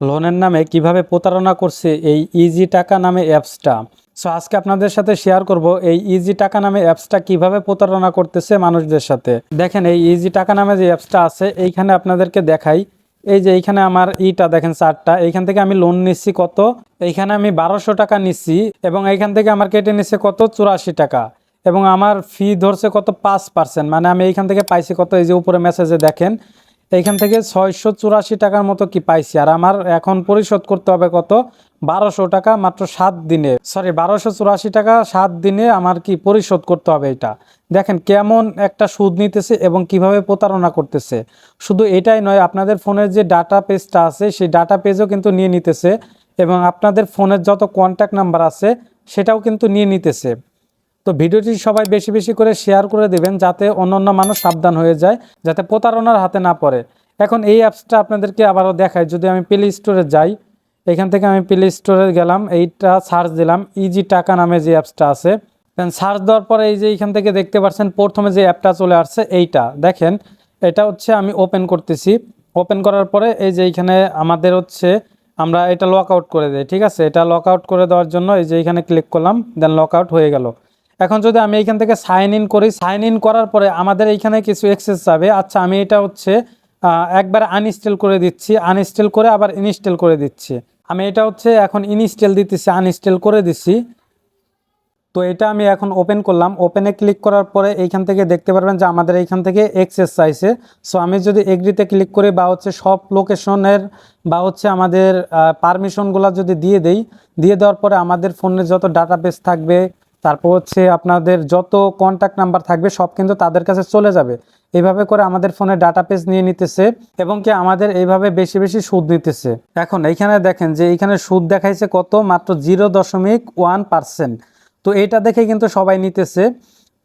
লোনের নামে কিভাবে প্রতারণা করছে এই ইজি টাকা নামে অ্যাপসটা। সো আজকে আপনাদের সাথে শেয়ার করব এই ইজি টাকা নামে অ্যাপসটা কিভাবে প্রতারণা করতেছে মানুষদের সাথে। দেখেন এই ইজি টাকা নামে যে অ্যাপসটা আছে এইখানে আপনাদেরকে দেখাই। এই যে এইখানে আমার ইটা দেখেন চারটা, এইখান থেকে আমি লোন নিচ্ছি কত, এইখানে আমি 1200 টাকা নিচ্ছি এবং এইখান থেকে আমার কেটে নিচ্ছে কত 84 টাকা এবং আমার ফি ধরছে কত 5%, মানে আমি এইখান থেকে পাইছি কত, এই যে উপরে মেসেজে দেখেন এইখান থেকে 684 টাকার মতো কি পাইছি। আর আমার এখন পরিশোধ করতে হবে কত 1200 টাকা মাত্র 7 দিনে, 1284 টাকা 7 দিনে আমার কি পরিশোধ করতে হবে। এটা দেখেন কেমন একটা সুদ নিতেছে এবং কিভাবে প্রতারণা করতেছে। শুধু এটাই নয়, আপনাদের ফোনের যে ডাটা পেজটা আছে সেই ডাটা পেজও কিন্তু নিয়ে নিতেছে এবং আপনাদের ফোনের যত কন্ট্যাক্ট নাম্বার আছে সেটাও কিন্তু নিয়ে নিতেছে। তো ভিডিওটি সবাই বেশি বেশি করে শেয়ার করে দেবেন যাতে অন্যান্য মানুষ সাবধান হয়ে যায়, যাতে প্রতারণার হাতে না পড়ে। এখন এই অ্যাপসটা আপনাদেরকে আবারও দেখাই। যদি আমি প্লে স্টোরে যাই, এখান থেকে আমি প্লে স্টোরে গেলাম, এইটা সার্চ দিলাম ইজি টাকা নামে যে অ্যাপসটা আছে। দেন সার্চ দেওয়ার পরে এই যে এখান থেকে দেখতে পাচ্ছেন প্রথমে যে অ্যাপটা চলে আসছে এইটা দেখেন। এটা হচ্ছে আমি ওপেন করতেছি। ওপেন করার পরে এই যে এইখানে আমাদের হচ্ছে আমরা এটা লক আউট করে দিই, ঠিক আছে। এটা লক আউট করে দেওয়ার জন্য এই যে এইখানে ক্লিক করলাম, দেন লক আউট হয়ে গেল। এখন যদি আমি এইখান থেকে সাইন ইন করি, সাইন ইন করার পরে আমাদের এইখানে কিছু অ্যাক্সেস যাবে। আচ্ছা আমি এটা হচ্ছে একবার আনইনস্টল করে দিচ্ছি, আনইনস্টল করে আবার ইনস্টল করে দিচ্ছি। আমি এটা হচ্ছে এখন ইনস্টল দিতেছি, আনইনস্টল করে দিচ্ছি। তো এটা আমি এখন ওপেন করলাম। ওপেনে ক্লিক করার পরে এইখান থেকে দেখতে পারবেন যে আমাদের এইখান থেকে অ্যাক্সেস চাইছে। সো আমি যদি এগ্রিতে ক্লিক করি বা হচ্ছে সব লোকেশনের বা হচ্ছে আমাদের পারমিশনগুলো যদি দিয়ে দেই, দিয়ে দেওয়ার পরে আমাদের ফোনের যত ডাটাবেস থাকবে, তারপর হচ্ছে আপনাদের যত কন্ট্যাক্ট নাম্বার থাকবে সব কিন্তু তাদের কাছে চলে যাবে। এইভাবে করে আমাদের ফোনে ডাটাবেস নিয়ে নিতেছে এবং কি আমাদের এইভাবে বেশি বেশি সুদ নিতেছে। এখন এইখানে দেখেন যে এইখানে সুদ দেখাইছে কত, মাত্র 0.1%। তো এটা দেখে কিন্তু সবাই নিতেছে।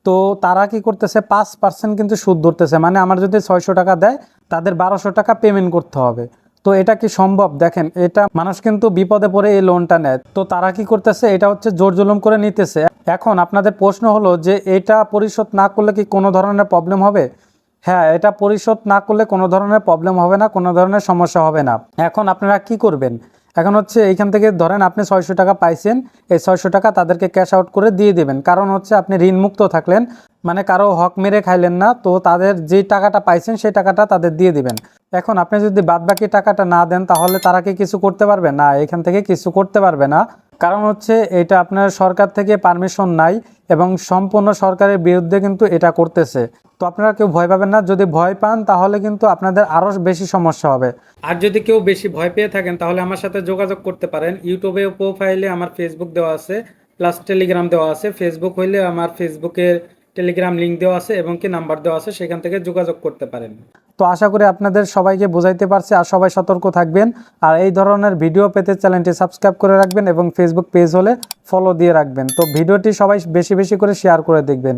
তো তারা কি করতেছে 5% কিন্তু সুদ ধরতেছে, মানে আমার যদি 600 টাকা দেয় তাদের 1200 টাকা পেমেন্ট করতে হবে। তো এটা কি সম্ভব? দেখেন এটা মানুষ কিন্তু বিপদে পড়ে এই লোনটা নেয়। তো তারা কি করতেছে, এটা হচ্ছে জোর জুলুম করে নিতেছে। এখন আপনাদের প্রশ্ন হলো যে এটা পরিশোধ না করলে কি কোনো ধরনের প্রবলেম হবে? হ্যাঁ, এটা পরিশোধ না করলে কোনো ধরনের প্রবলেম হবে না, কোনো ধরনের সমস্যা হবে না। এখন আপনারা কি করবেন? এখন হচ্ছে এইখান থেকে ধরেন আপনি 600 টাকা পাইছেন, এই 600 টাকা তাদেরকে ক্যাশ আউট করে দিয়ে দেবেন। কারণ হচ্ছে আপনি ঋণমুক্ত থাকলেন, মানে কারো হক মেরে খাইলেন না। তো তাদের যে টাকাটা পাইছেন সেই টাকাটা তাদের দিয়ে দিবেন। এখন আপনি যদি বাদবাকি টাকাটা না দেন তাহলে তারা কি কিছু করতে পারবে না? এখান থেকে কিছু করতে পারবে না। কারণ হচ্ছে এটা আপনার সরকার থেকে পারমিশন নাই এবং সম্পূর্ণ সরকারের বিরুদ্ধে কিন্তু এটা করতেছে। তো আপনারা কেউ ভয় পাবেন না। যদি ভয় পান তাহলে কিন্তু আপনাদের আরও বেশি সমস্যা হবে। আর যদি কেউ বেশি ভয় পেয়ে থাকেন তাহলে আমার সাথে যোগাযোগ করতে পারেন। ইউটিউবে প্রোফাইলে আমার ফেসবুক দেওয়া আছে, প্লাস টেলিগ্রাম দেওয়া আছে। ফেসবুক হইলে আমার ফেসবুকের টেলিগ্রাম লিঙ্ক দেওয়া আছে এবং কি নাম্বার দেওয়া আছে, সেখান থেকে যোগাযোগ করতে পারেন। তো আশা করি আপনাদের সবাইকে বোঝাইতে পারছি। আর সবাই সতর্ক থাকবেন। আর এই ধরনের ভিডিও পেতে চ্যানেলটি সাবস্ক্রাইব করে রাখবেন এবং ফেসবুক পেজ হলে ফলো দিয়ে রাখবেন। তো ভিডিওটি সবাই বেশি বেশি করে শেয়ার করে দেখবেন।